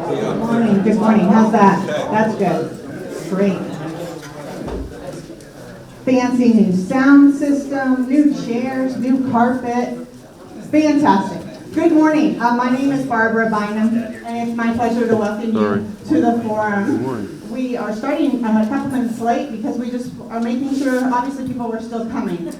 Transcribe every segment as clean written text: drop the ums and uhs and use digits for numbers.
Good morning. Good morning. How's that? That's good. Great. Fancy new sound system, new chairs, new carpet. Fantastic. Good morning. My name is Barbara Bynum, and it's my pleasure to welcome you to the forum. We are starting a couple minutes late because we just are making sure, obviously, people were still coming.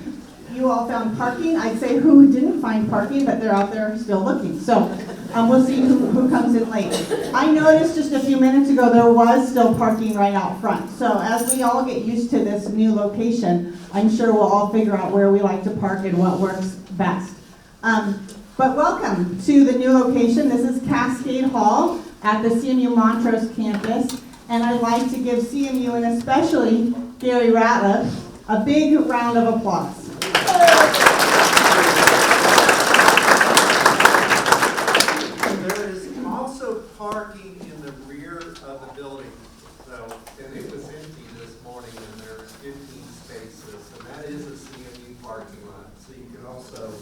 You all found parking. I'd say who didn't find parking, but they're out there still looking. So we'll see who comes in late. I noticed just a few minutes ago there was still parking right out front. So as we all get used to this new location, I'm sure we'll all figure out where we like to park and what works best. But welcome to the new location. This is Cascade Hall at the CMU Montrose campus. And I'd like to give CMU and especially Gary Ratliff a big round of applause. There is also parking in the rear of the building. And it was empty this morning, and there's 15 spaces, and that is a CMU parking lot, so you can also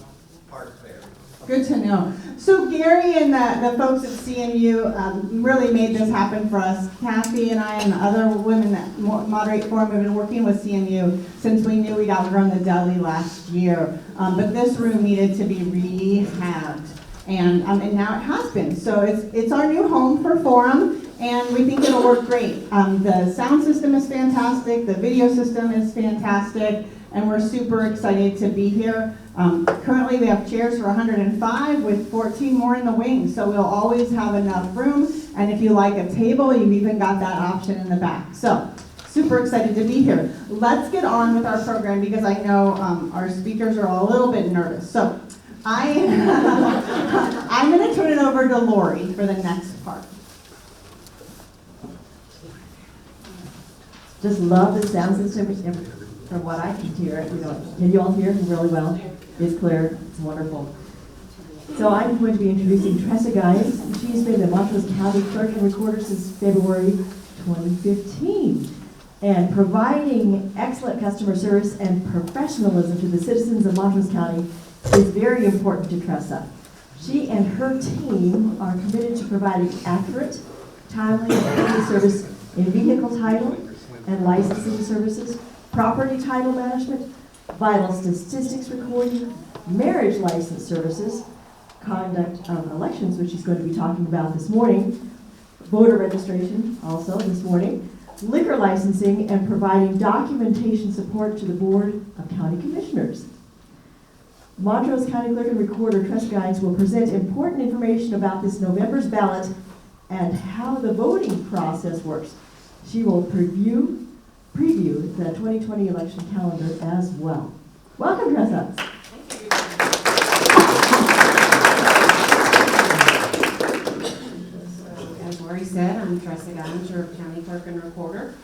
park there. Good to know. So Gary and the folks at CMU really made this happen for us. Kathy and I and the other women that moderate Forum have been working with CMU since we knew we'd outgrown the deli last year. But this room needed to be rehabbed, and now it has been. So it's our new home for Forum, and we think it'll work great. The sound system is fantastic. The video system is fantastic. And we're super excited to be here. Currently we have chairs for 105 with 14 more in the wings, so we'll always have enough room. And if you like a table, you've even got that option in the back. So super excited to be here. Let's get on with our program because I know our speakers are all a little bit nervous. So I'm going to turn it over to Lori for the next part. Just love the sound system. From what I can hear, can you all hear really well? It's clear. It's wonderful. So I'm going to be introducing Tressa Guynes. She's been the Montrose County Clerk and Recorder since February 2015, and providing excellent customer service and professionalism to the citizens of Montrose County is very important to Tressa. She and her team are committed to providing accurate, timely, and timely service in vehicle title and licensing services, property title management, vital statistics recording, marriage license services, conduct of elections, which she's going to be talking about this morning, voter registration also this morning, liquor licensing, and providing documentation support to the Board of County Commissioners. Montrose County Clerk and Recorder Tressa Guynes will present important information about this November's ballot and how the voting process works. She will preview the 2020 election calendar as well. Welcome, Tressa. Thank you. So, as Lori said, I'm Tressa Guynes, your County Clerk and Recorder.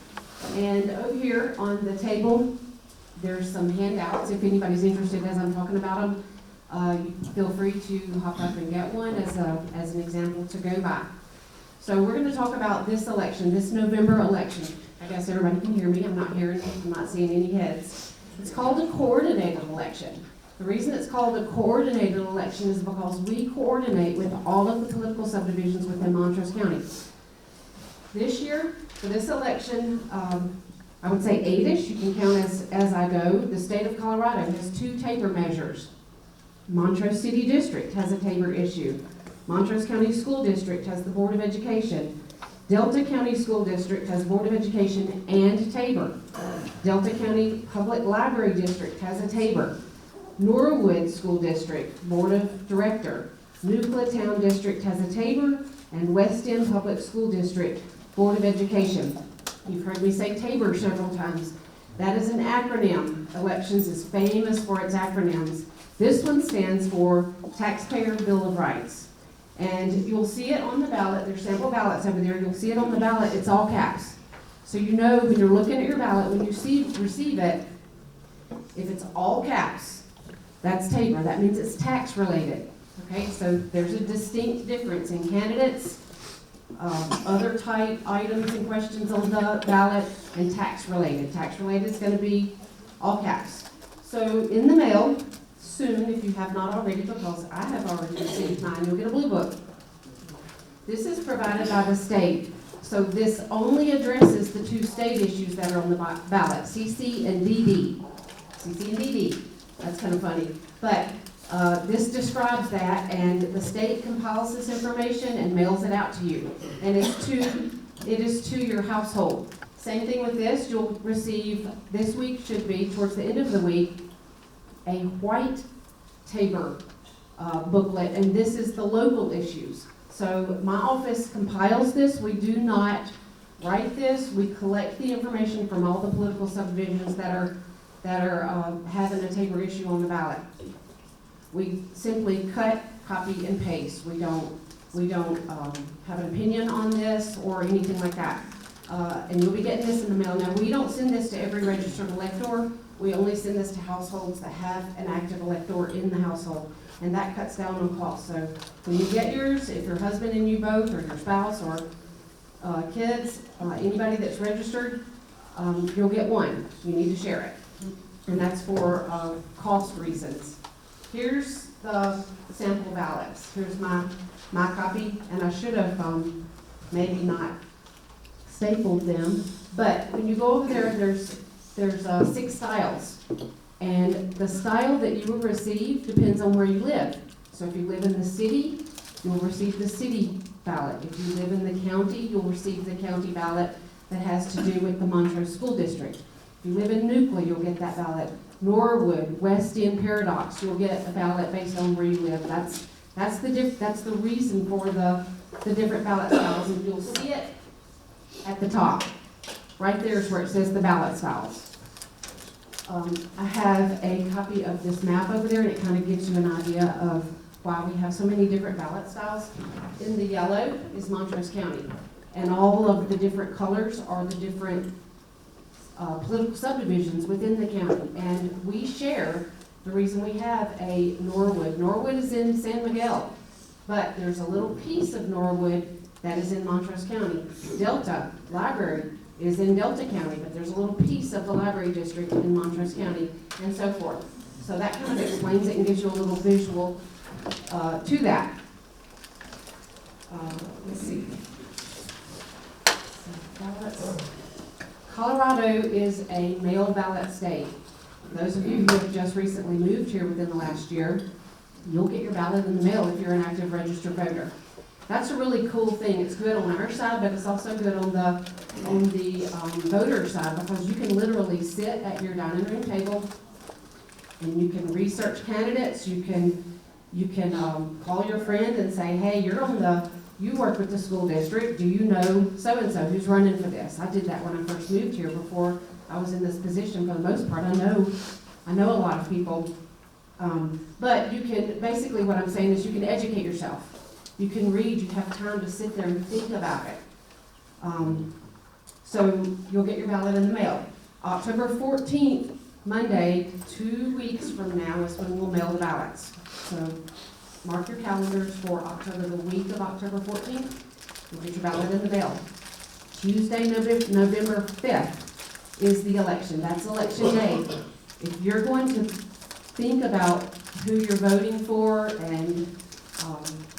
And over here on the table, there's some handouts. If anybody's interested as I'm talking about them, you feel free to hop up and get one as an example to go by. So we're going to talk about this election, this November election. I guess everybody can hear me. I'm not seeing any heads. It's called a coordinated election. The reason it's called a coordinated election is because we coordinate with all of the political subdivisions within Montrose County. This year, for this election, I would say 8-ish, you can count as I go. The state of Colorado has 2 taper measures. Montrose City District has a taper issue. Montrose County School District has the Board of Education. Delta County School District has Board of Education and Tabor. Delta County Public Library District has a Tabor. Norwood School District, Board of Director. Nuclear Town District has a Tabor, and West End Public School District, Board of Education. You've heard me say Tabor several times. That is an acronym. Elections is famous for its acronyms. This one stands for Taxpayer Bill of Rights. And you'll see it on the ballot. There's several ballots over there. You'll see it on the ballot. It's all caps. So you know when you're looking at your ballot, when you receive it, if it's all caps, that's Tabor. That means it's tax related. Okay, so there's a distinct difference in candidates, other type items and questions on the ballot, and tax related. Tax related is going to be all caps. So in the mail, soon, if you have not already, because I have already received mine, you'll get a blue book. This is provided by the state. So this only addresses the two state issues that are on the ballot, CC and DD. CC and DD. That's kind of funny. But this describes that, and the state compiles this information and mails it out to you. And it is to your household. Same thing with this. You'll receive, this week should be, towards the end of the week, a white Tabor booklet, and this is the local issues. So my office compiles this. We do not write this. We collect the information from all the political subdivisions that are having a Tabor issue on the ballot. We simply cut, copy, and paste. We don't have an opinion on this or anything like that. And you'll be getting this in the mail. Now, we don't send this to every registered elector. We only send this to households that have an active elector in the household. And that cuts down on costs. So when you get yours, if your husband and you both, or your spouse, or kids, anybody that's registered, you'll get one. You need to share it. And that's for cost reasons. Here's the sample ballots. Here's my copy, and I should have maybe not stapled them. But when you go over there, there's 6 styles. And the style that you will receive depends on where you live. So if you live in the city, you'll receive the city ballot. If you live in the county, you'll receive the county ballot that has to do with the Montrose School District. If you live in Nuclear, you'll get that ballot. Norwood, West End, Paradox, you'll get a ballot based on where you live. That's the reason for the different ballot styles, and you'll see it at the top. Right there is where it says the ballot styles. I have a copy of this map over there, and it kind of gives you an idea of why we have so many different ballot styles. In the yellow is Montrose County, and all of the different colors are the different political subdivisions within the county. And we share, the reason we have a Norwood. Norwood is in San Miguel, but there's a little piece of Norwood that is in Montrose County. Delta Library is in Delta County, but there's a little piece of the library district in Montrose County, and so forth. So that kind of explains it and gives you a little visual to that. Let's see. Colorado is a mail ballot state. Those of you who have just recently moved here within the last year, you'll get your ballot in the mail if you're an active registered voter. That's a really cool thing. It's good on our side, but it's also good on the voter side, because you can literally sit at your dining room table and you can research candidates. You can call your friend and say, hey, you work with the school district. Do you know so-and-so who's running for this? I did that when I first moved here before I was in this position. For the most part, I know a lot of people. But you can, basically what I'm saying is you can educate yourself. You can read, you have time to sit there and think about it. So you'll get your ballot in the mail. October 14th, Monday, 2 weeks from now, is when we'll mail the ballots. So mark your calendars for October, the week of October 14th. You'll get your ballot in the mail. Tuesday, November 5th is the election. That's election day. If you're going to think about who you're voting for and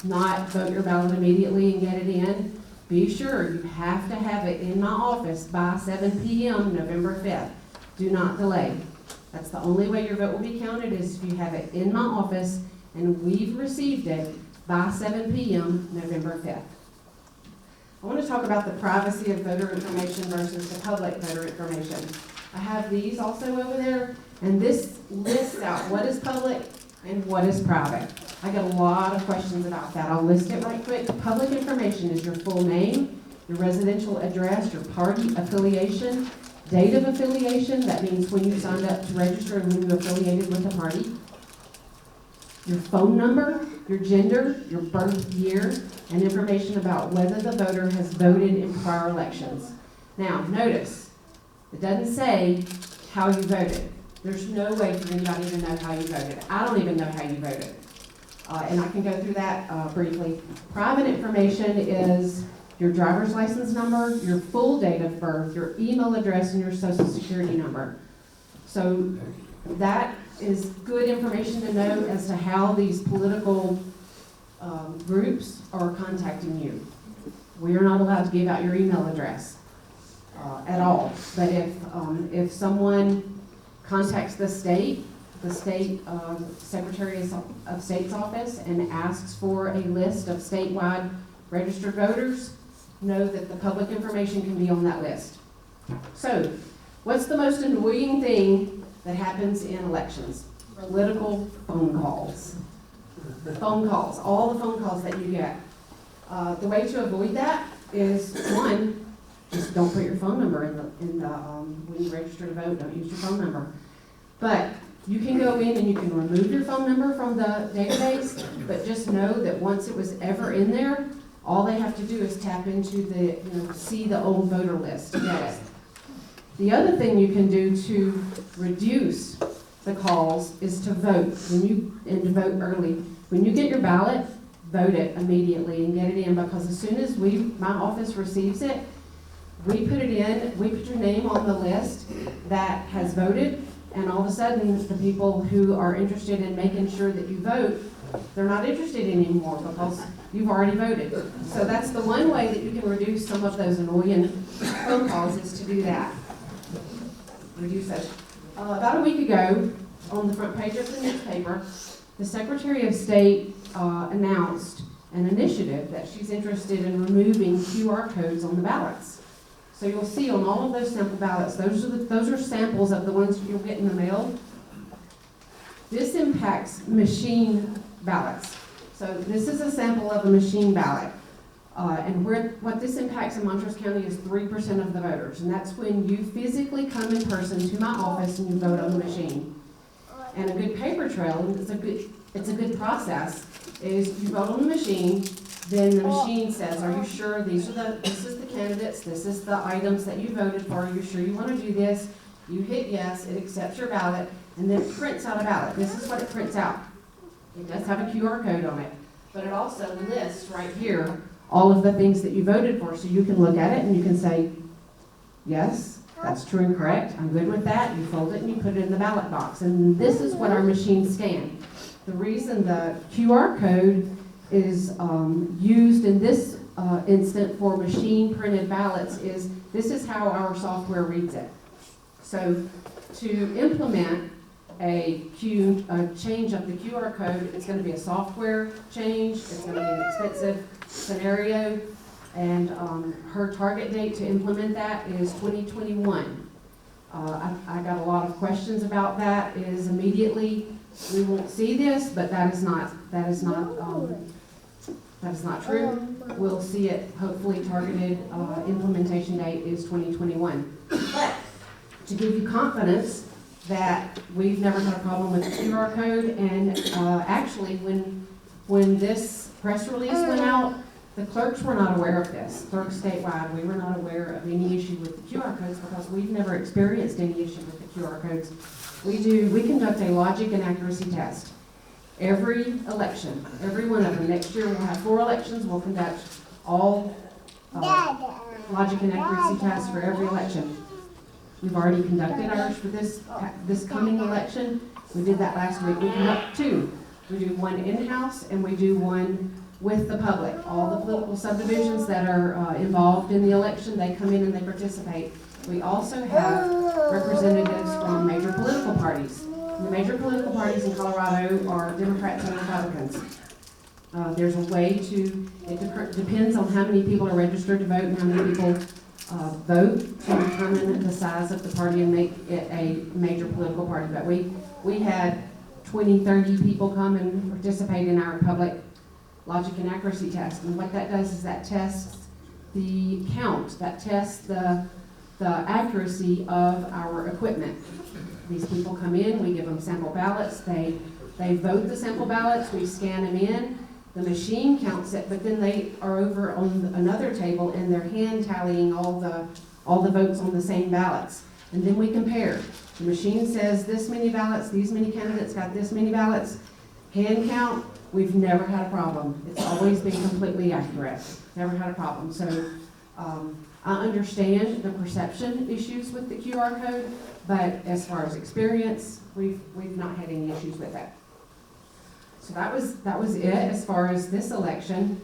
not vote your ballot immediately and get it in, be sure you have to have it in my office by 7 p.m. November 5th. Do not delay. That's the only way your vote will be counted, is if you have it in my office and we've received it by 7 p.m. November 5th. I want to talk about the privacy of voter information versus the public voter information. I have these also over there, and this lists out what is public and what is private. I get a lot of questions about that. I'll list it right quick. Public information is your full name, your residential address, your party affiliation, date of affiliation, that means when you signed up to register and when you affiliated with the party, your phone number, your gender, your birth year, and information about whether the voter has voted in prior elections. Now, notice, it doesn't say how you voted. There's no way for anybody to know how you voted. I don't even know how you voted. And I can go through that briefly. Private information is your driver's license number, your full date of birth, your email address, and your social security number. So that is good information to know as to how these political groups are contacting you. We are not allowed to give out your email address at all. But if someone contacts the state Secretary of State's office and asks for a list of statewide registered voters, know that the public information can be on that list. So, what's the most annoying thing that happens in elections? Political phone calls. Phone calls, all the phone calls that you get. The way to avoid that is, one, just don't put your phone number when you register to vote, don't use your phone number. But you can go in and you can remove your phone number from the database, but just know that once it was ever in there, all they have to do is tap into see the old voter list to get it. The other thing you can do to reduce the calls is to vote, and to vote early. When you get your ballot, vote it immediately and get it in, because as soon as my office receives it, we put your name on the list that has voted, and all of a sudden, the people who are interested in making sure that you vote, they're not interested anymore because you've already voted. So that's the one way that you can reduce some of those annoying phone calls, is to do that. Reduce those. About a week ago, on the front page of the newspaper, the Secretary of State announced an initiative that she's interested in removing QR codes on the ballots. So you'll see on all of those sample ballots, those are samples of the ones you'll get in the mail. This impacts machine ballots. So this is a sample of a machine ballot. And what this impacts in Montrose County is 3% of the voters. And that's when you physically come in person to my office and you vote on the machine. And a good paper trail, it's a good process, is you vote on the machine, then the machine says, are you sure this is the candidates, this is the items that you voted for, are you sure you want to do this? You hit yes, it accepts your ballot, and then it prints out a ballot. This is what it prints out. It does have a QR code on it, but it also lists right here all of the things that you voted for, so you can look at it and you can say, yes, that's true and correct, I'm good with that. You fold it and you put it in the ballot box, and this is what our machines scan. The reason the QR code is used in this instant for machine printed ballots is this is how our software reads it. So to implement a change of the QR code, it's going to be a software change, it's going to be an expensive scenario, and her target date to implement that is 2021. I got a lot of questions about that. Is immediately we won't see this, but that is not true. We'll see it. Hopefully, targeted implementation date is 2021. But to give you confidence that we've never had a problem with the QR code, and actually, when this press release went out, the clerks were not aware of this. Clerks statewide, we were not aware of any issue with the QR codes because we've never experienced any issue with the QR codes. We conduct a logic and accuracy test. Every election, every one of them. Next year we'll have 4 elections. We'll conduct all logic and accuracy tests for every election. We've already conducted ours for this coming election. We did that last week. We conduct 2. We do one in-house and we do one with the public. All the political subdivisions that are involved in the election, they come in and they participate. We also have representatives from major political parties. The major political parties in Colorado are Democrats and Republicans. There's a way it depends on how many people are registered to vote and how many people vote to determine the size of the party and make it a major political party. But we had 20, 30 people come and participate in our public logic and accuracy test. And what that does is that tests the count, that tests the accuracy of our equipment. These people come in, we give them sample ballots, they vote the sample ballots, we scan them in, the machine counts it, but then they are over on another table and they're hand tallying all the votes on the same ballots. And then we compare. The machine says this many ballots, these many candidates got this many ballots. Hand count, we've never had a problem. It's always been completely accurate. Never had a problem. So I understand the perception issues with the QR code, but as far as experience, we've not had any issues with that. So that was it as far as this election.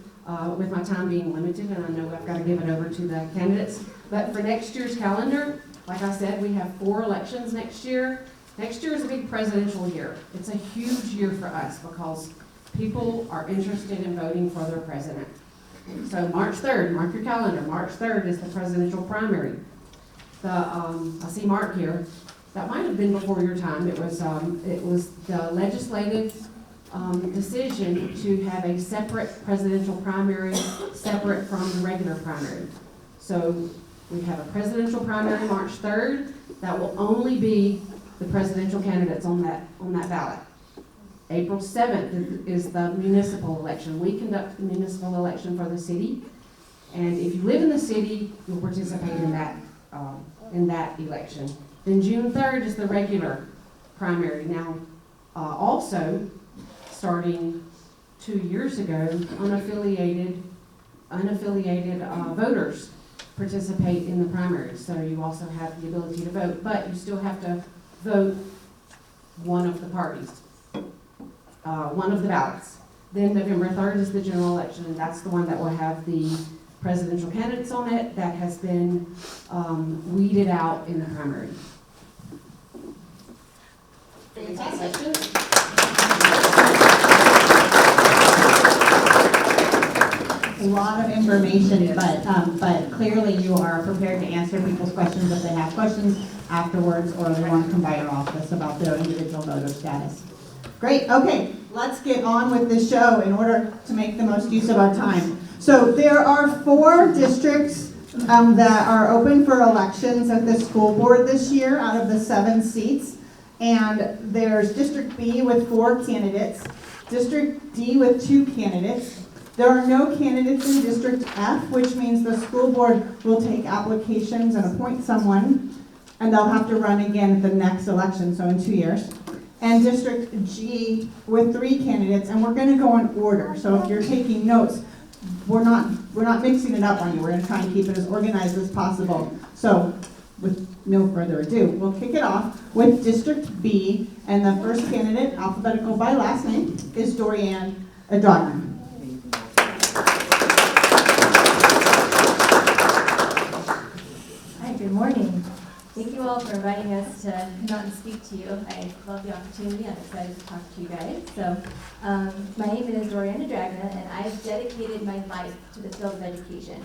with my time being limited, and I know I've got to give it over to the candidates. But for next year's calendar, like I said, we have 4 elections next year. Next year is a big presidential year. It's a huge year for us because people are interested in voting for their president. So March 3rd, mark your calendar, March 3rd is the presidential primary. I see Mark here. That might have been before your time. It was the legislative decision to have a separate presidential primary, separate from the regular primary. So we have a presidential primary March 3rd. That will only be the presidential candidates on that ballot. April 7th is the municipal election. We conduct the municipal election for the city, and if you live in the city, you'll participate in that election. Then June 3rd is the regular primary. Now, also, starting 2 years ago, unaffiliated voters participate in the primaries. So you also have the ability to vote, but you still have to vote one of the parties, one of the ballots. Then November 3rd is the general election, and that's the one that will have the presidential candidates on it that has been weeded out in the primary. Questions? A lot of information, but clearly you are prepared to answer people's questions if they have questions afterwards or they want to come by your office about their individual voter status. Great, okay, let's get on with the show in order to make the most use of our time. So there are 4 districts that are open for elections at the school board this year out of the 7 seats. And there's District B with 4 candidates, District D with 2 candidates. There are no candidates in District F, which means the school board will take applications and appoint someone, and they'll have to run again at the next election, so in 2 years. And District G with 3 candidates, and we're going to go in order. So if you're taking notes, we're not mixing it up on you. We're going to try and keep it as organized as possible. So with no further ado, we'll kick it off with District B, and the first candidate, alphabetical by last name, is DoriAnn Adragna. Hi, good morning. Thank you all for inviting us to come out and speak to you. I love the opportunity. I'm excited to talk to you guys. So, my name is DoriAnn Adragna, and I've dedicated my life to the field of education.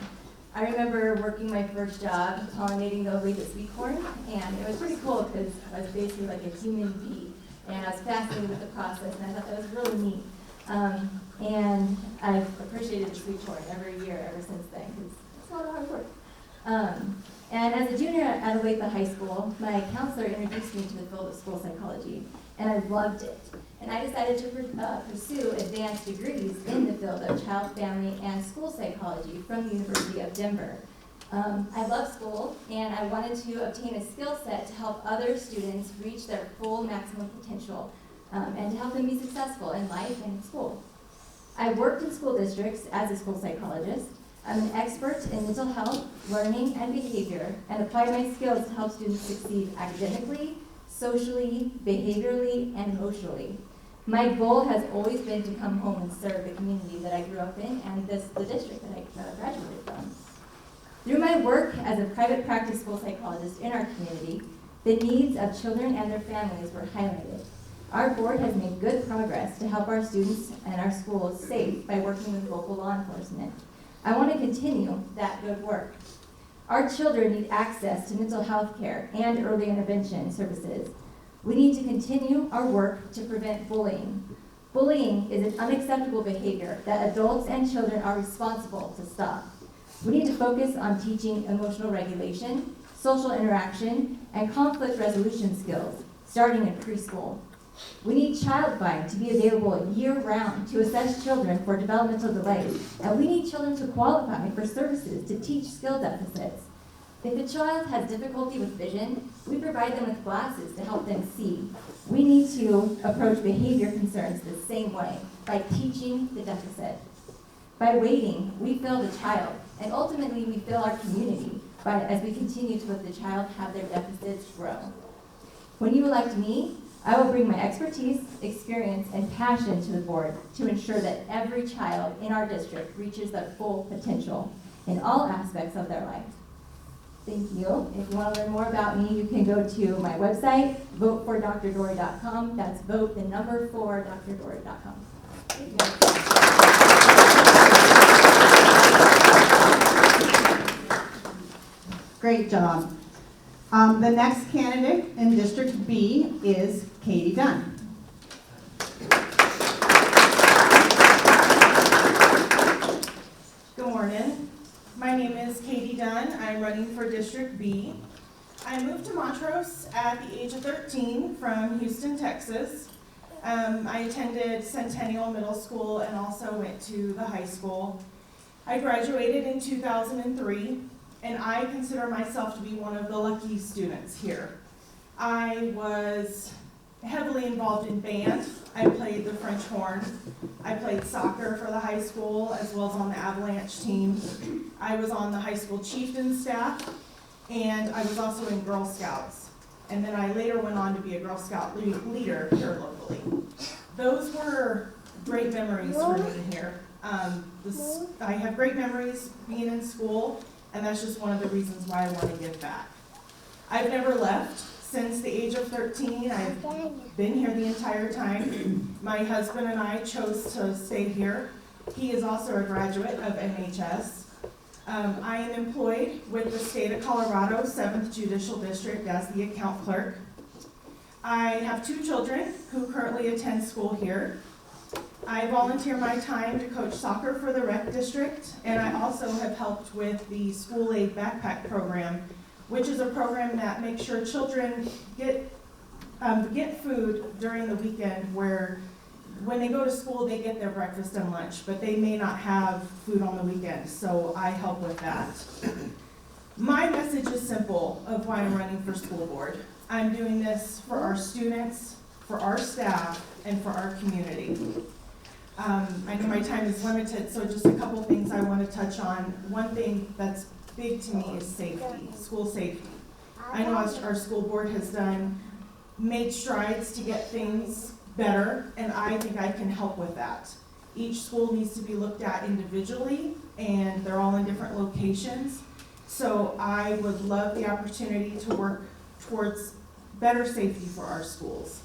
I remember working my first job pollinating the Oasis sweet corn, and it was pretty cool because I was basically like a human bee, and I was fascinated with the process, and I thought that was really neat. And I've appreciated the sweet corn every year ever since then because it's a lot of hard work. And as a junior at Olathe High School, my counselor introduced me to the field of school psychology, and I loved it. And I decided to pursue advanced degrees in the field of child, family, and school psychology from the University of Denver. I love school, and I wanted to obtain a skill set to help other students reach their full maximum potential and to help them be successful in life and in school. I worked in school districts as a school psychologist. I'm an expert in mental health, learning, and behavior, and apply my skills to help students succeed academically, socially, behaviorally, and emotionally. My goal has always been to come home and serve the community that I grew up in and the district that I graduated from. Through my work as a private practice school psychologist in our community, the needs of children and their families were highlighted. Our board has made good progress to help our students and our schools safe by working with local law enforcement. I want to continue that good work. Our children need access to mental health care and early intervention services. We need to continue our work to prevent bullying. Bullying is an unacceptable behavior that adults and children are responsible to stop. We need to focus on teaching emotional regulation, social interaction, and conflict resolution skills, starting in preschool. We need Child Find to be available year-round to assess children for developmental delays, and we need children to qualify for services to teach skill deficits. If a child has difficulty with vision, we provide them with glasses to help them see. We need to approach behavior concerns the same way, by teaching the deficit. By waiting, we fill the child, and ultimately we fill our community as we continue to let the child have their deficits grow. When you elect me, I will bring my expertise, experience, and passion to the board to ensure that every child in our district reaches their full potential in all aspects of their life. Thank you. If you want to learn more about me, you can go to my website, votefordrdori.com. That's vote, the number 4drdori.com. Thank you. Great job. The next candidate in District B is Katie Dunn. Good morning. My name is Katie Dunn. I'm running for District B. I moved to Montrose at the age of 13 from Houston, Texas. I attended Centennial Middle School and also went to the high school. I graduated in 2003, and I consider myself to be one of the lucky students here. I was heavily involved in band. I played the French horn. I played soccer for the high school as well as on the Avalanche team. I was on the high school chieftain staff, and I was also in Girl Scouts. And then I later went on to be a Girl Scout leader here locally. Those were great memories for me here. I have great memories being in school, and that's just one of the reasons why I want to give back. I've never left. Since the age of 13, I've been here the entire time. My husband and I chose to stay here. He is also a graduate of MHS. I am employed with the state of Colorado 7th Judicial District as the account clerk. I have 2 children who currently attend school here. I volunteer my time to coach soccer for the rec district, and I also have helped with the school aid backpack program, which is a program that makes sure children get food during the weekend, where when they go to school they get their breakfast and lunch, but they may not have food on the weekend, so I help with that. My message is simple of why I'm running for school board. I'm doing this for our students, for our staff, and for our community. I know my time is limited, so just a couple things I want to touch on. One thing that's big to me is safety, school safety. I know our school board has made strides to get things better, and I think I can help with that. Each school needs to be looked at individually, and they're all in different locations. So I would love the opportunity to work towards better safety for our schools.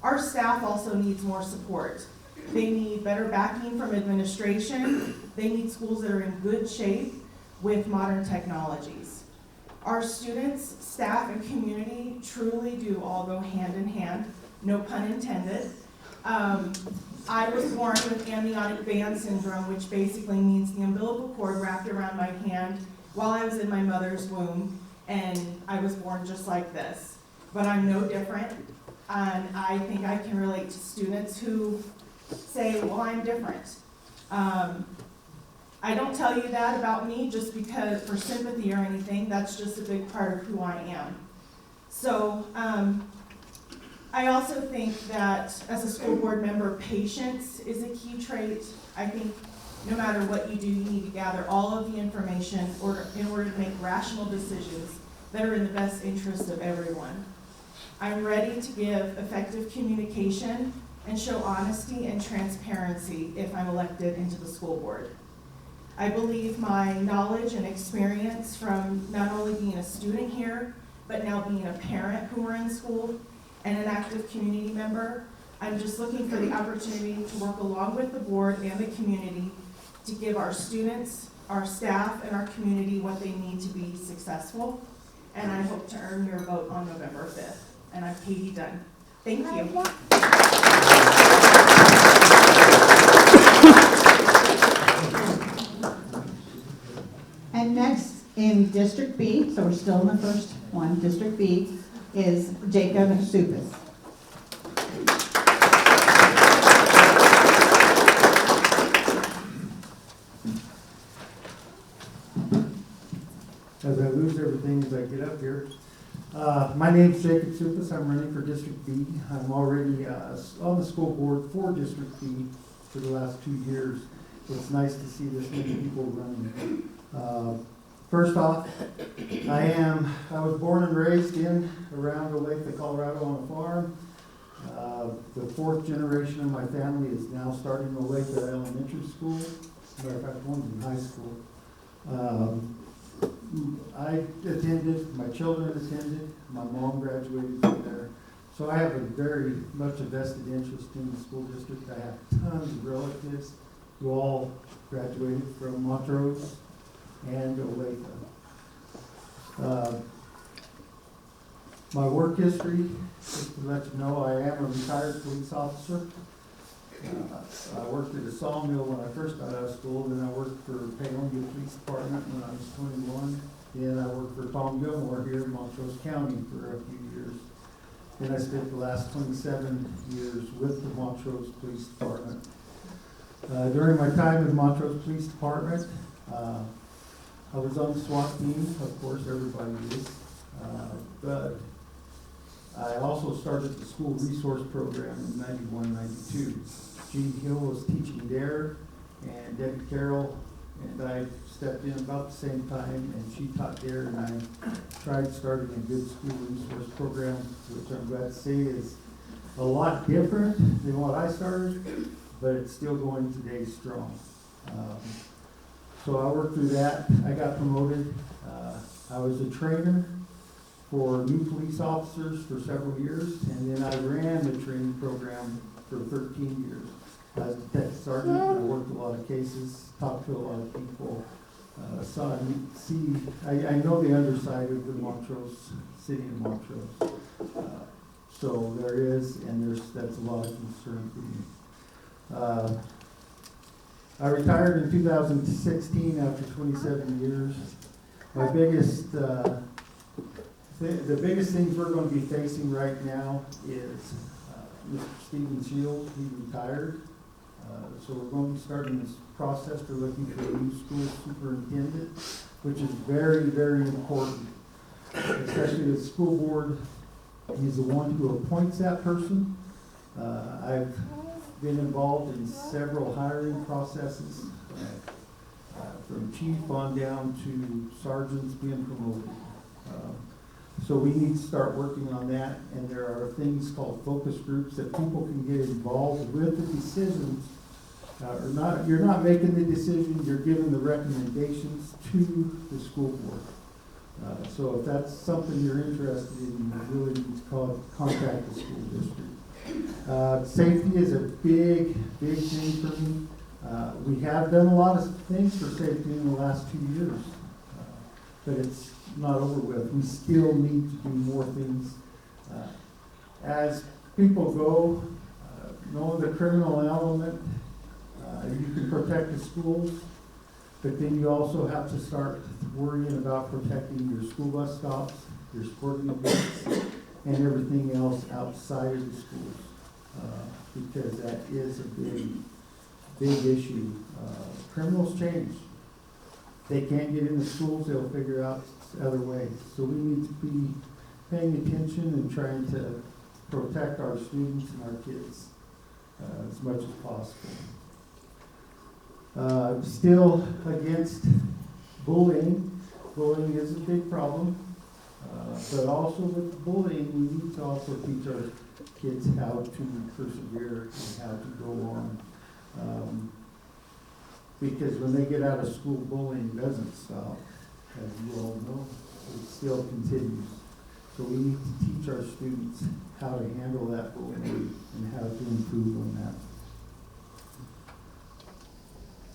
Our staff also needs more support. They need better backing from administration. They need schools that are in good shape with modern technologies. Our students, staff, and community truly do all go hand in hand, no pun intended. I was born with amniotic band syndrome, which basically means the umbilical cord wrapped around my hand while I was in my mother's womb, and I was born just like this. But I'm no different, and I think I can relate to students who say, well, I'm different. I don't tell you that about me just because for sympathy or anything. That's just a big part of who I am. So I also think that as a school board member, patience is a key trait. I think no matter what you do, you need to gather all of the information in order to make rational decisions that are in the best interest of everyone. I'm ready to give effective communication and show honesty and transparency if I'm elected into the school board. I believe my knowledge and experience from not only being a student here, but now being a parent who are in school and an active community member, I'm just looking for the opportunity to work along with the board and the community to give our students, our staff, and our community what they need to be successful. And I hope to earn your vote on November 5th. And I'm Katie Dunn. Thank you. And next in District B, so we're still in the first one, District B, is Jacob Suppes. As I lose everything as I get up here. My name's Jacob Suppes. I'm running for District B. I'm already on the school board for District B for the last 2 years. It's nice to see this many people running. First off, I was born and raised in around Olathe, Colorado on a farm. The fourth generation of my family is now starting Olathe Elementary School. As a matter of fact, one's in high school. I attended, my children attended, my mom graduated from there. So I have a very much a vested interest in the school district. I have tons of relatives who all graduated from Montrose and Olathe. My work history, just to let you know, I am a retired police officer. I worked at a sawmill when I first got out of school, then I worked for Paonia Police Department when I was 21. Then I worked for Tom Gilmore here in Montrose County for a few years. Then I spent the last 27 years with the Montrose Police Department. During my time in the Montrose Police Department, I was on the SWAT team, of course everybody is, but I also started the school resource program in 91, 92. Gene Hill was teaching there, and Debbie Carroll and I stepped in about the same time, and she taught there, and I tried starting a good school resource program, which I'm glad to say is a lot different than what I started, but it's still going today strong. So I worked through that. I got promoted. I was a trainer for new police officers for several years, and then I ran the training program for 13 years. I was a detective sergeant. I worked a lot of cases, talked to a lot of people. I know the underside of the Montrose, city of Montrose. So there is, and that's a lot of concern for me. I retired in 2016 after 27 years. My biggest, the biggest things we're going to be facing right now is Mr. Stephen Shields. He retired. So we're going to be starting this process for looking for a new school superintendent, which is very, very important, especially the school board. He's the one who appoints that person. I've been involved in several hiring processes, from chief on down to sergeants being promoted. So we need to start working on that, and there are things called focus groups that people can get involved with the decisions. You're not making the decision, you're giving the recommendations to the school board. So if that's something you're interested in, you really need to contact the school district. Safety is a big, big thing for me. We have done a lot of things for safety in the last 2 years, but it's not over with. We still need to do more things. As people go, know the criminal element, you can protect the schools, but then you also have to start worrying about protecting your school bus stops, your sporting events, and everything else outside of the schools, because that is a big, big issue. Criminals change. They can't get in the schools, they'll figure out other ways. So we need to be paying attention and trying to protect our students and our kids as much as possible. Still against bullying. Bullying is a big problem. But also with bullying, we need to also teach our kids how to persevere and how to go on. Because when they get out of school, bullying doesn't stop, as you all know. It still continues. So we need to teach our students how to handle that bullying and how to improve on that.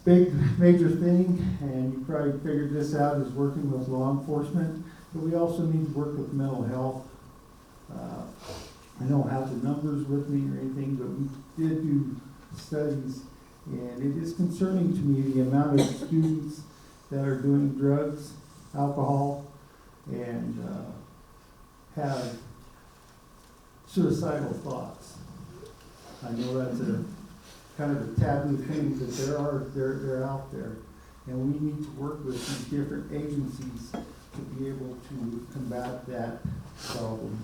Big major thing, and you probably figured this out, is working with law enforcement, but we also need to work with mental health. I don't have the numbers with me or anything, but we did do studies, and it is concerning to me the amount of students that are doing drugs, alcohol, and have suicidal thoughts. I know that's a kind of a taboo thing, but they're out there, and we need to work with these different agencies to be able to combat that problem.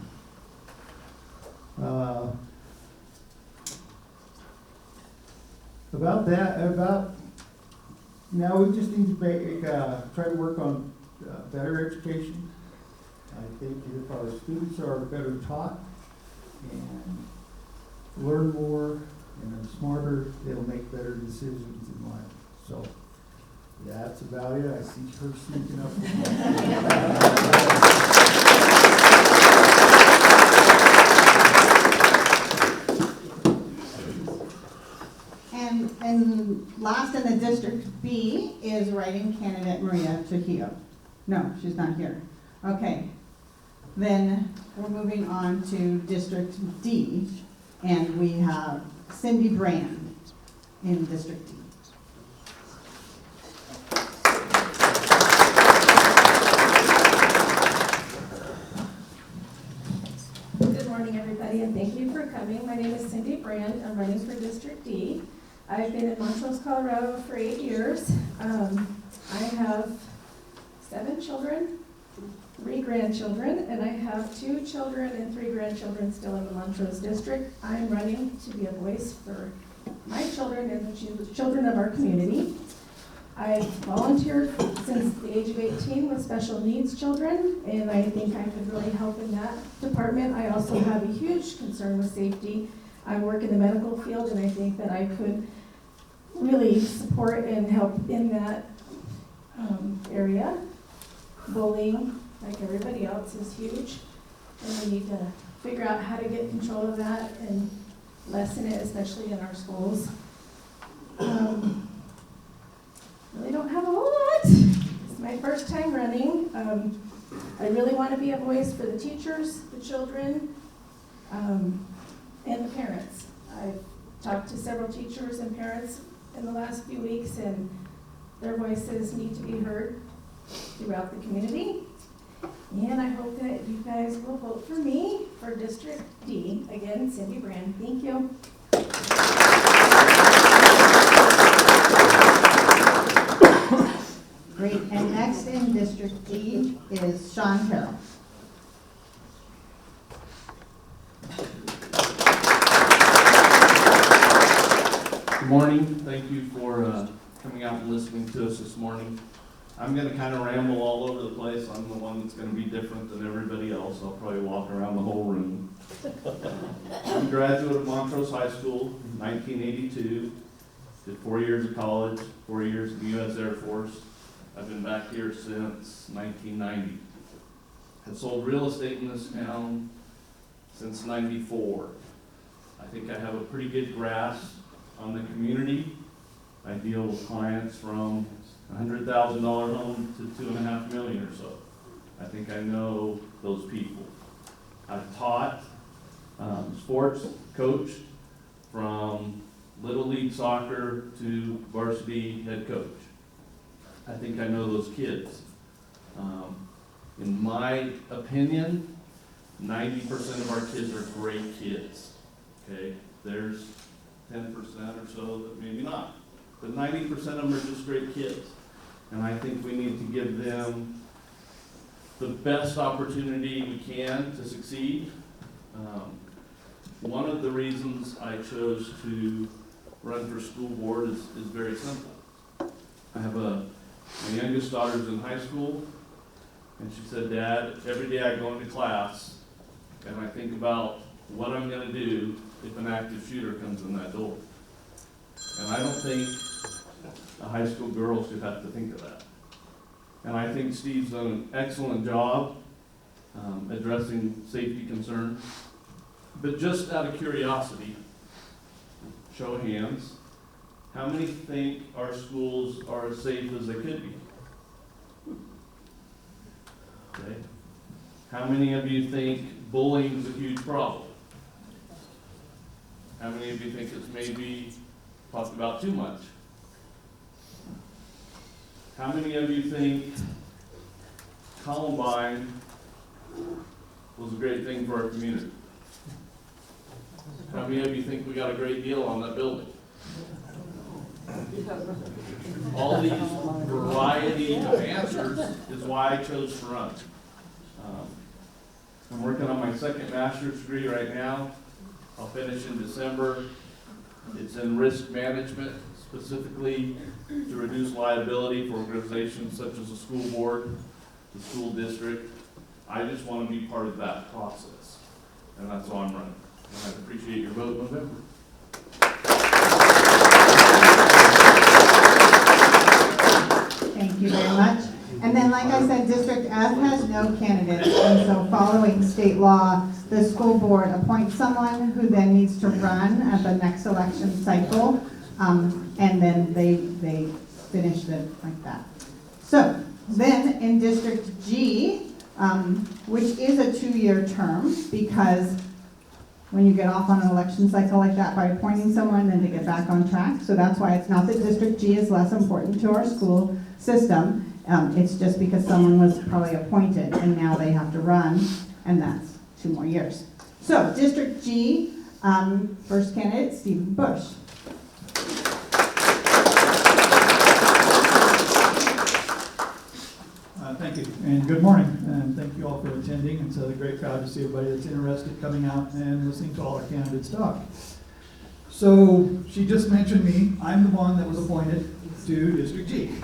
Now we just need to try to work on better education. I think if our students are better taught and learn more, and are smarter, they'll make better decisions in life. So, yeah, that's about it. I see her sneaking up. And last in the District B is writing candidate Maria Trujillo. No, she's not here. Okay. Then we're moving on to District D, and we have Cindy Brand in District D. Good morning, everybody, and thank you for coming. My name is Cindy Brand. I'm running for District D. I've been in Montrose, Colorado for 8 years. I have 7 children, 3 grandchildren, and I have 2 children and 3 grandchildren still in the Montrose district. I'm running to be a voice for my children and the children of our community. I volunteered since the age of 18 with special needs children, and I think I could really help in that department. I also have a huge concern with safety. I work in the medical field, and I think that I could really support and help in that area. Bullying, like everybody else, is huge, and we need to figure out how to get control of that and lessen it, especially in our schools. Really don't have a whole lot. It's my first time running. I really want to be a voice for the teachers, the children, and the parents. I've talked to several teachers and parents in the last few weeks, and their voices need to be heard throughout the community. And I hope that you guys will vote for me for District D. Again, Cindy Brand. Thank you. Great, and next in District D is Shawn Carroll. Good morning. Thank you for coming out and listening to us this morning. I'm going to kind of ramble all over the place. I'm the one that's going to be different than everybody else. I'll probably walk around the whole room. I'm a graduate of Montrose High School in 1982. Did 4 years of college, 4 years in the U.S. Air Force. I've been back here since 1990. I've sold real estate in this town since '94. I think I have a pretty good grasp on the community. I deal with clients from $100,000 home to $2.5 million or so. I think I know those people. I've taught sports, coached from Little League soccer to varsity head coach. I think I know those kids. In my opinion, 90% of our kids are great kids. Okay, there's 10% or so that maybe not. But 90% of them are just great kids. And I think we need to give them the best opportunity we can to succeed. One of the reasons I chose to run for school board is very simple. I have my youngest daughter's in high school, and she said, "Dad, every day I go into class and I think about what I'm going to do if an active shooter comes in that door." And I don't think a high school girl should have to think of that. And I think Steve's done an excellent job addressing safety concerns. But just out of curiosity, show of hands, how many think our schools are as safe as they could be? Okay. How many of you think bullying is a huge problem? How many of you think it's maybe talked about too much? How many of you think Columbine was a great thing for our community? How many of you think we got a great deal on that building? All these variety of answers is why I chose to run. I'm working on my second master's degree right now. I'll finish in December. It's in risk management, specifically to reduce liability for organizations such as the school board, the school district. I just want to be part of that process, and that's why I'm running. And I appreciate your vote in November. Thank you very much. And then, like I said, District F has no candidates, and so following state law, the school board appoints someone who then needs to run at the next election cycle, and then they finish it like that. So then in District G, which is a 2-year term, because when you get off on an election cycle like that by appointing someone, then to get back on track. So that's why it's not that District G is less important to our school system. It's just because someone was probably appointed and now they have to run, and that's 2 more years. So District G, first candidate, Stephen Bush. Thank you, and good morning, and thank you all for attending. It's a great crowd to see everybody that's interested coming out and listening to all our candidates talk. So she just mentioned me. I'm the one that was appointed to District G.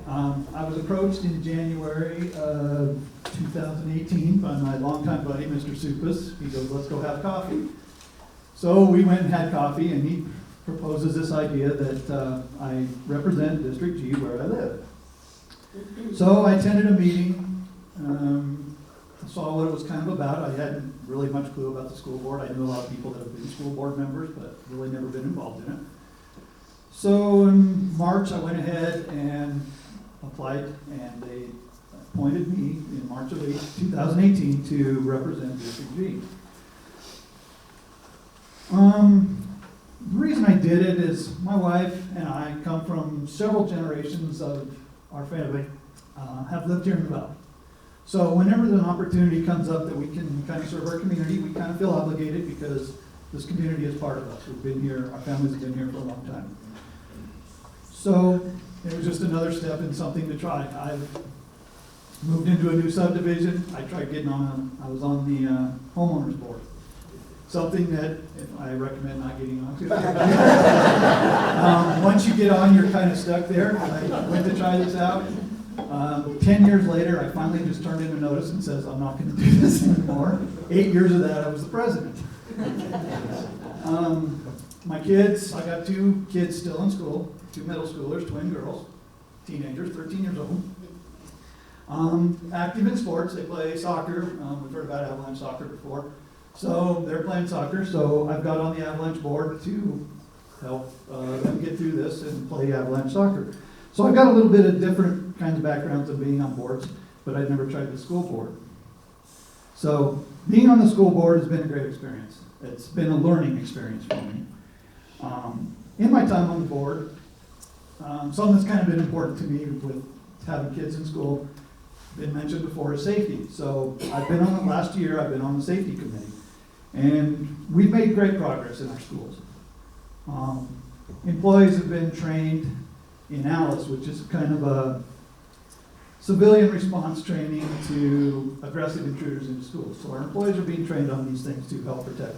I was approached in January of 2018 by my longtime buddy, Mr. Suppes. He goes, let's go have coffee. So we went and had coffee, and he proposes this idea that I represent District G where I live. So I attended a meeting, saw what it was kind of about. I hadn't really much clue about the school board. I knew a lot of people that have been school board members, but really never been involved in it. So in March, I went ahead and applied, and they appointed me in March of 2018 to represent District G. The reason I did it is my wife and I come from several generations of our family have lived here in the valley. So whenever an opportunity comes up that we can kind of serve our community, we kind of feel obligated because this community is part of us. We've been here, our families have been here for a long time. So it was just another step in something to try. I've moved into a new subdivision. I tried getting on, I was on the homeowners board. Something that I recommend not getting onto. Once you get on, you're kind of stuck there. I went to try this out. 10 years later, I finally just turned in a notice and says, I'm not going to do this anymore. 8 years of that, I was the president. My kids, I got 2 kids still in school, 2 middle schoolers, twin girls, teenagers, 13 years old. Active in sports, they play soccer. We've heard about Avalanche soccer before. So they're playing soccer, so I've got on the Avalanche board to help them get through this and play Avalanche soccer. So I've got a little bit of different kinds of backgrounds of being on boards, but I've never tried the school board. So being on the school board has been a great experience. It's been a learning experience for me. In my time on the board, something that's kind of been important to me with having kids in school, been mentioned before, is safety. So I've been on it last year, I've been on the safety committee. And we've made great progress in our schools. Employees have been trained in ALICE, which is kind of a civilian response training to aggressive intruders into schools. So our employees are being trained on these things to help protect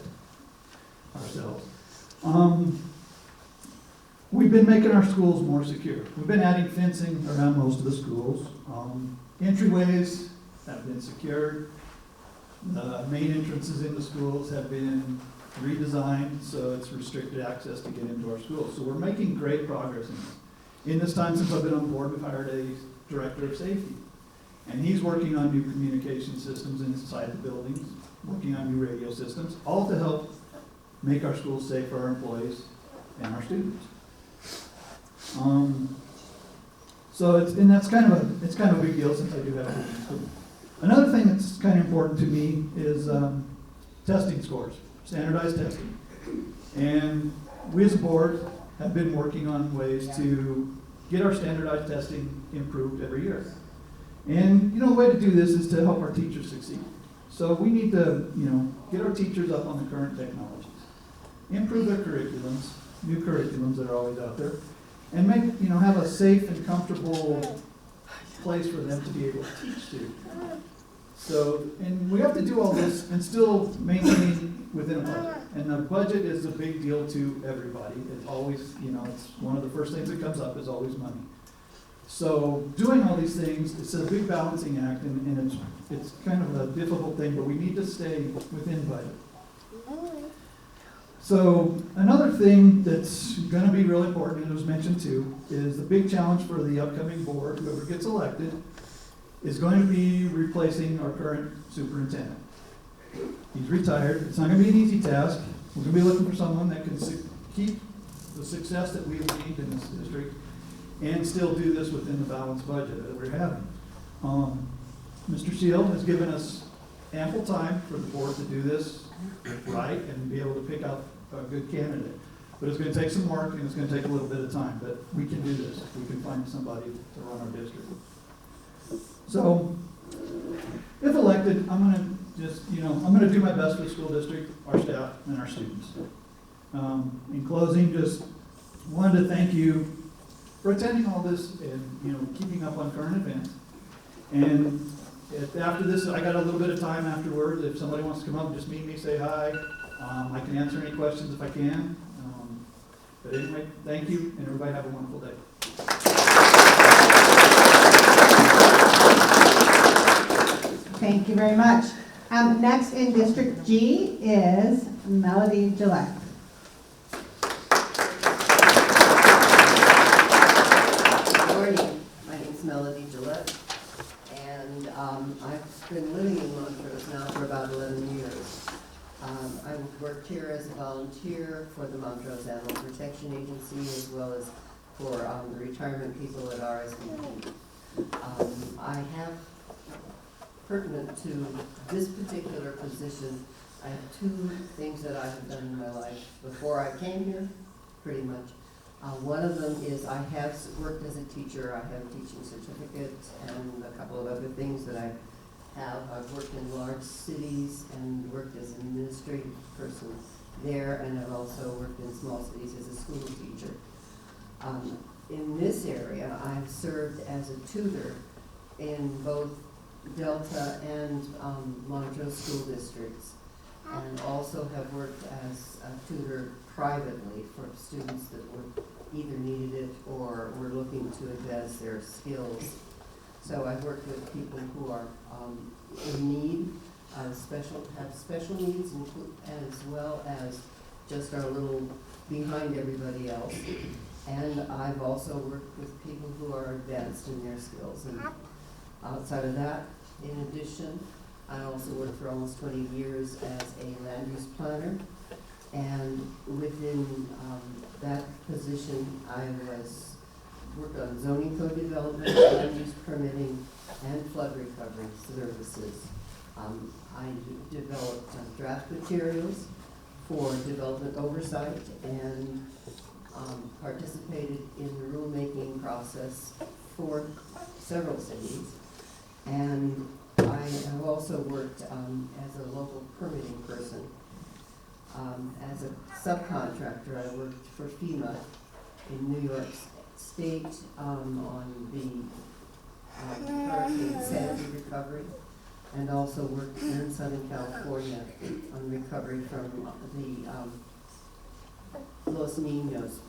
ourselves. We've been making our schools more secure. We've been adding fencing around most of the schools. Entryways have been secured. The main entrances into schools have been redesigned, so it's restricted access to get into our schools. So we're making great progress in this. In this time since I've been on board, we've hired a director of safety. And he's working on new communication systems inside the buildings, working on new radio systems, all to help make our schools safe for our employees and our students. So that's kind of a big deal since I do have kids in school. Another thing that's kind of important to me is testing scores, standardized testing. And we as a board have been working on ways to get our standardized testing improved every year. And the way to do this is to help our teachers succeed. So we need to get our teachers up on the current technologies, improve their curriculums, new curriculums that are always out there, and have a safe and comfortable place for them to be able to teach to. So, and we have to do all this and still maintain within a budget. And the budget is a big deal to everybody. It's always, it's one of the first things that comes up is always money. So doing all these things, it's a big balancing act, and it's kind of a difficult thing, but we need to stay within budget. So another thing that's gonna be really important, and it was mentioned too, is the big challenge for the upcoming board, whoever gets elected, is going to be replacing our current superintendent. He's retired. It's not gonna be an easy task. We're gonna be looking for someone that can keep the success that we've achieved in this district and still do this within the balanced budget that we're having. Mr. Seal has given us ample time for the board to do this right and be able to pick out a good candidate. But it's gonna take some work and it's gonna take a little bit of time, but we can do this. We can find somebody to run our district. So, if elected, I'm gonna just, I'm gonna do my best for the school district, our staff, and our students. In closing, just wanted to thank you for attending all this and, keeping up on current events. And after this, I got a little bit of time afterwards. If somebody wants to come up and just meet me, say hi. I can answer any questions if I can. But anyway, thank you, and everybody have a wonderful day. Thank you very much. Next in District G is Melody Gillette. Good morning. My name's Melody Gillette, and I've been living in Montrose now for about 11 years. I've worked here as a volunteer for the Montrose Animal Protection Agency as well as for the retirement people at RSVP. I have, pertinent to this particular position, I have two things that I have done in my life before I came here, pretty much. One of them is I have worked as a teacher. I have a teaching certificate and a couple of other things that I have. I've worked in large cities and worked as an administrative person there, and I've also worked in small cities as a school teacher. In this area, I've served as a tutor in both Delta and Montrose School Districts, and also have worked as a tutor privately for students that were either needed it or were looking to advance their skills. So I've worked with people who are in need, have special needs, as well as just are a little behind everybody else. And I've also worked with people who are advanced in their skills. And outside of that, in addition, I also worked for almost 20 years as a land use planner. And within that position, I worked on zoning code development, land use permitting, and flood recovery services. I developed draft materials for development oversight and participated in the rulemaking process for several cities. And I have also worked as a local permitting person. As a subcontractor, I worked for FEMA in New York State on the Hurricane Sandy recovery, and also worked in Southern California on recovery from the Los Niños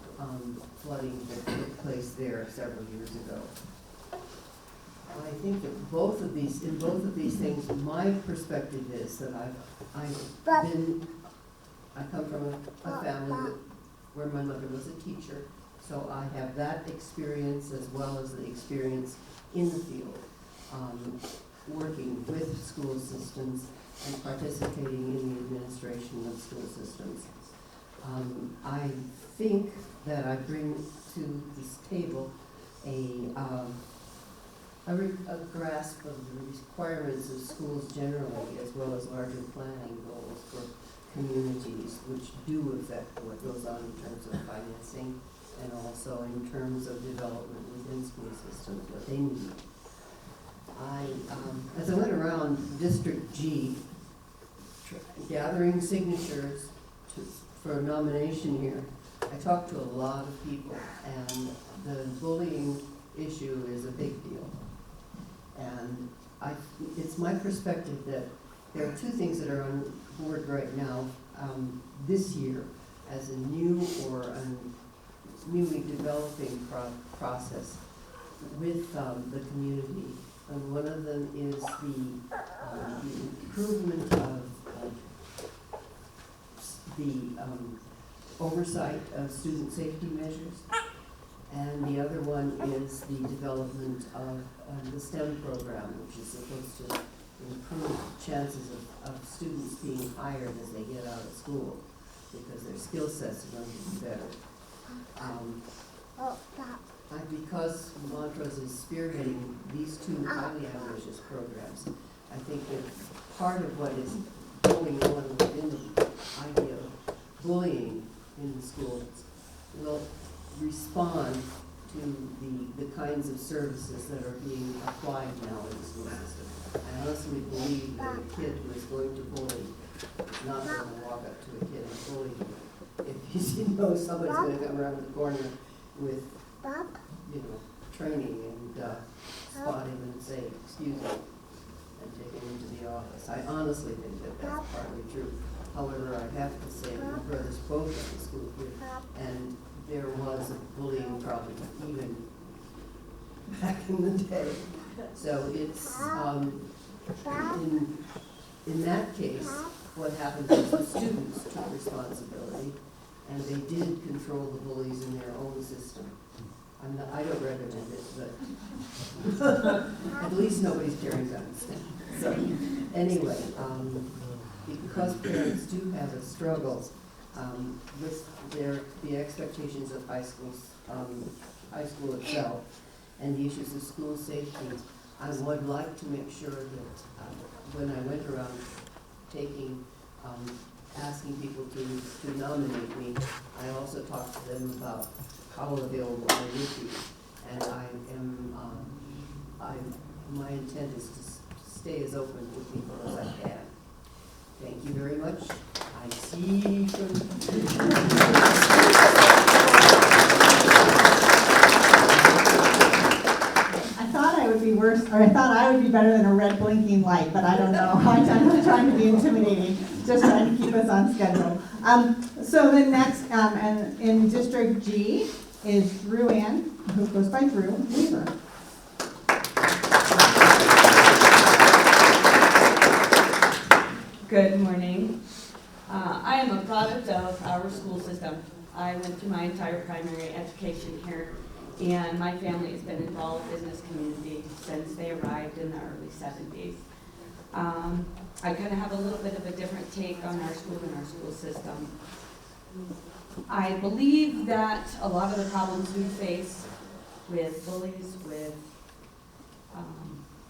flooding that took place there several years ago. I think that in both of these things, my perspective is that I come from a family where my mother was a teacher, so I have that experience as well as the experience in the field, working with school systems and participating in the administration of school systems. I think that I bring to this table a grasp of the requirements of schools generally, as well as larger planning goals for communities, which do affect what goes on in terms of financing and also in terms of development within school systems, what they need. As I went around District G, gathering signatures for a nomination here, I talked to a lot of people, and the bullying issue is a big deal. And it's my perspective that there are two things that are on board right now this year as a new or a newly developing process with the community. And one of them is the improvement of the oversight of student safety measures. And the other one is the development of the STEM program, which is supposed to improve chances of students being hired as they get out of school, because their skill sets are going to be better. Because Montrose is spearheading these two highly ambitious programs, I think that part of what is going on within the idea of bullying in the schools will respond to the kinds of services that are being applied now in the school system. I honestly believe that a kid who is going to bully is not going to walk up to a kid and bully him. If you know somebody's going to come around the corner with, training and spot him and say, excuse me, and take him into the office. I honestly think that that's partly true. However, I have to say, my brothers both went to school here, and there was a bullying problem even back in the day. So it's, in that case, what happened is the students took responsibility, and they did control the bullies in their own system. I don't recommend it, but at least nobody's carrying guns. So anyway, because parents do have a struggle with the expectations of high school itself, and the issues of school safety, I would like to make sure that when I went around asking people to nominate me, I also talked to them about how available I would be, and my intent is to stay as open to people as I can. Thank you very much. I see. I thought I would be worse, or I thought I would be better than a red blinking light, but I don't know. I'm not trying to be intimidating, just trying to keep us on schedule. So the next, and in District G, is Dru-Anne, who goes by Drew Weaver. Good morning. I am a product of our school system. I went through my entire primary education here, and my family has been involved in this community since they arrived in the early 70s. I kind of have a little bit of a different take on our school and our school system. I believe that a lot of the problems we face with bullies, with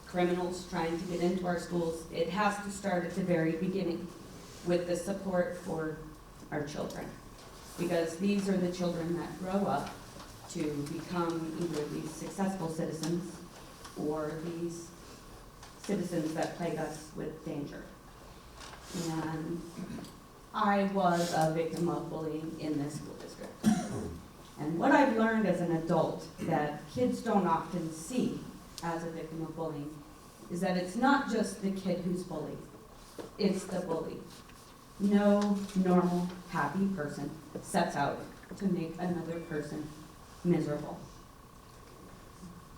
criminals trying to get into our schools, it has to start at the very beginning with the support for our children. Because these are the children that grow up to become either these successful citizens or these citizens that plague us with danger. And I was a victim of bullying in this school district. And what I've learned as an adult that kids don't often see as a victim of bullying is that it's not just the kid who's bullied, it's the bully. No normal, happy person sets out to make another person miserable.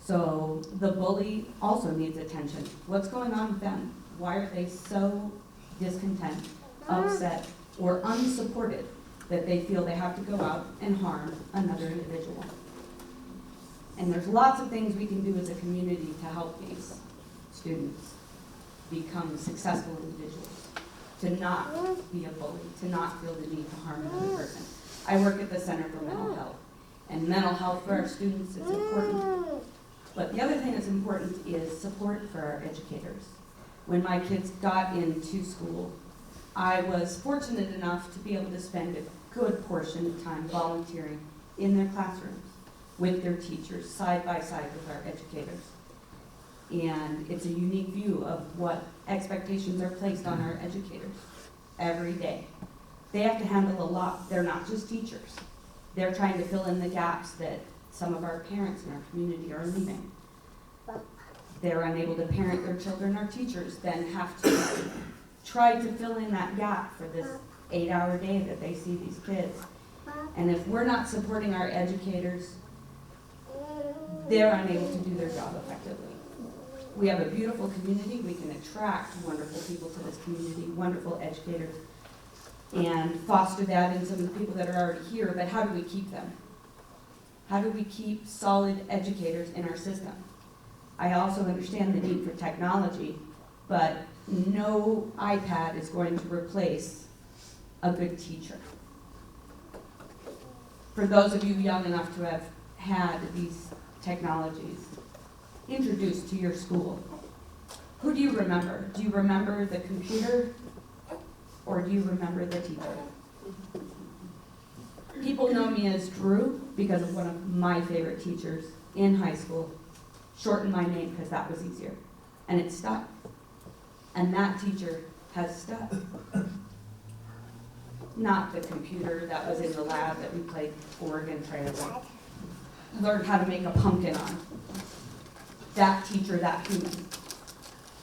So the bully also needs attention. What's going on with them? Why are they so discontent, upset, or unsupported that they feel they have to go out and harm another individual? And there's lots of things we can do as a community to help these students become successful individuals, to not be a bully, to not feel the need to harm another person. I work at the Center for Mental Health, and mental health for our students is important. But the other thing that's important is support for our educators. When my kids got into school, I was fortunate enough to be able to spend a good portion of time volunteering in their classrooms with their teachers, side by side with our educators. And it's a unique view of what expectations are placed on our educators every day. They have to handle a lot. They're not just teachers. They're trying to fill in the gaps that some of our parents in our community are leaving. They're unable to parent their children. Our teachers then have to try to fill in that gap for this 8-hour day that they see these kids. And if we're not supporting our educators, they're unable to do their job effectively. We have a beautiful community. We can attract wonderful people to this community, wonderful educators. and foster that in some of the people that are already here, but how do we keep them? How do we keep solid educators in our system? I also understand the need for technology, but no iPad is going to replace a good teacher. For those of you young enough to have had these technologies introduced to your school, who do you remember? Do you remember the computer, or do you remember the teacher? People know me as Drew because of one of my favorite teachers in high school. Shortened my name because that was easier. And it stuck. And that teacher has stuck. Not the computer that was in the lab that we played Oregon Trail with. Learned how to make a pumpkin on. That teacher, that human.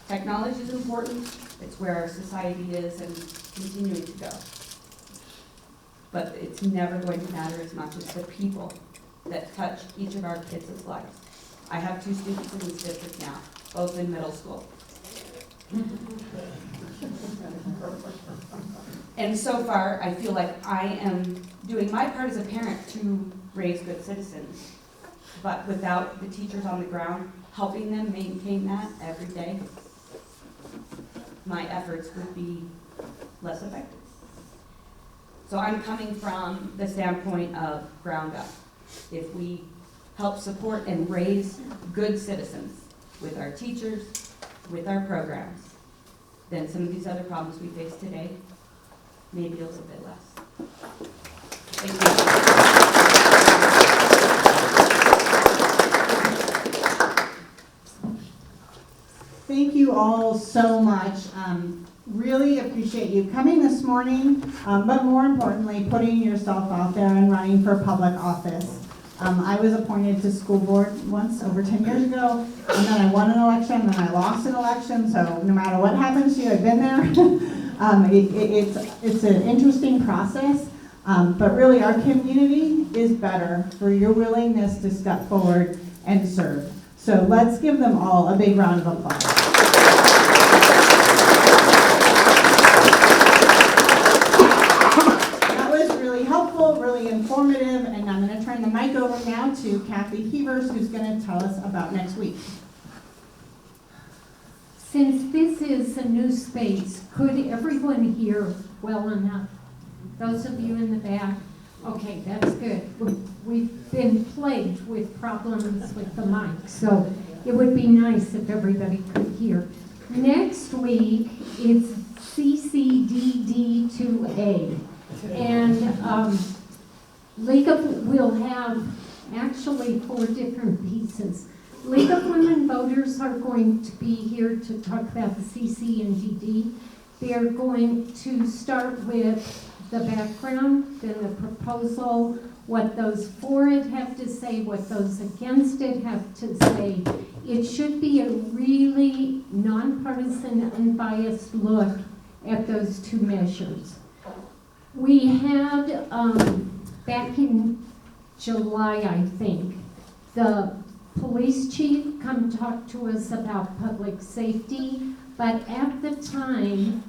Technology is important. It's where our society is and continuing to go. But it's never going to matter as much as the people that touch each of our kids' lives. I have 2 students in this district now, both in middle school. And so far, I feel like I am doing my part as a parent to raise good citizens. But without the teachers on the ground helping them maintain that every day, my efforts would be less effective. So I'm coming from the standpoint of ground up. If we help support and raise good citizens with our teachers, with our programs, then some of these other problems we face today may be a little bit less. Thank you. Thank you all so much. Really appreciate you coming this morning, but more importantly, putting yourself out there and running for public office. I was appointed to school board once over 10 years ago, and then I won an election, and then I lost an election, so no matter what happens to you, I've been there. It's an interesting process, but really our community is better for your willingness to step forward and serve. So let's give them all a big round of applause. Really informative, and I'm going to turn the mic over now to Kathy Heavers, who's going to tell us about next week. Since this is a new space, could everyone hear well enough? Those of you in the back? Okay, that's good. We've been plagued with problems with the mic, so it would be nice if everybody could hear. Next week, it's CCDD2A. And we'll have actually 4 different pieces. League of Women Voters are going to be here to talk about the CC and DD. They're going to start with the background, then the proposal, what those for it have to say, what those against it have to say. It should be a really nonpartisan, unbiased look at those 2 measures. We had, back in July, I think, the police chief come talk to us about public safety, but at the time,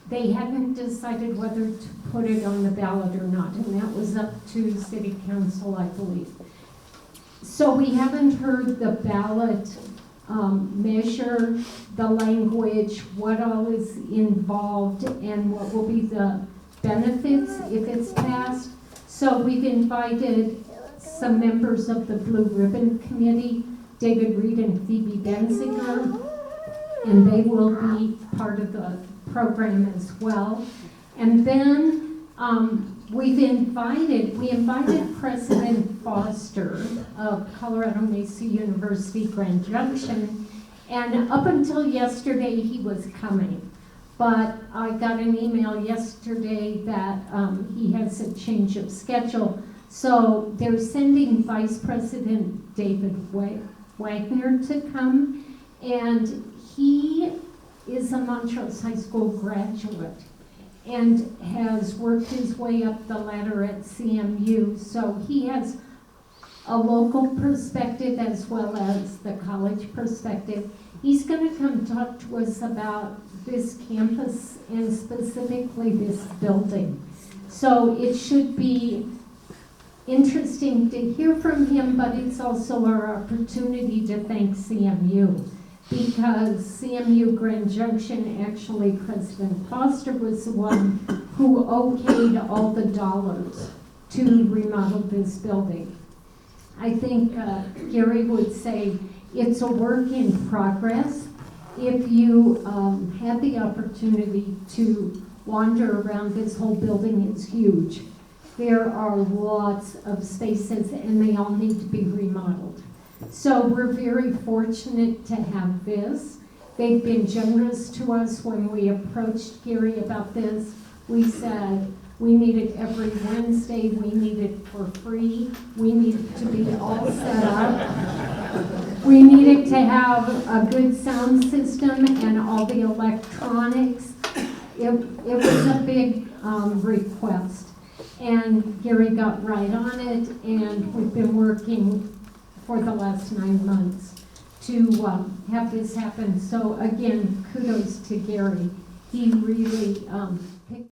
they hadn't decided whether to put it on the ballot or not, and that was up to city council, I believe. So we haven't heard the ballot measure, the language, what all is involved, and what will be the benefits if it's passed. So we've invited some members of the Blue Ribbon Committee, David Reed and Phoebe Benziger, and they will be part of the program as well. And then we invited President Foster of Colorado Mesa University Grand Junction, and up until yesterday he was coming. But I got an email yesterday that he has a change of schedule. So they're sending Vice President David Wagner to come, and he is a Montrose High School graduate and has worked his way up the ladder at CMU. So he has a local perspective as well as the college perspective. He's going to come talk to us about this campus and specifically this building. So it should be interesting to hear from him, but it's also our opportunity to thank CMU, because CMU Grand Junction, actually President Foster was the one who okayed all the dollars to remodel this building. I think Gary would say it's a work in progress. If you had the opportunity to wander around, this whole building is huge. There are lots of spaces and they all need to be remodeled. So we're very fortunate to have this. They've been generous to us. When we approached Gary about this, we said we need it every Wednesday, we need it for free, we need it to be all set up. We needed to have a good sound system and all the electronics. It was a big request. And Gary got right on it, and we've been working for the last 9 months to have this happen. So again, kudos to Gary. He really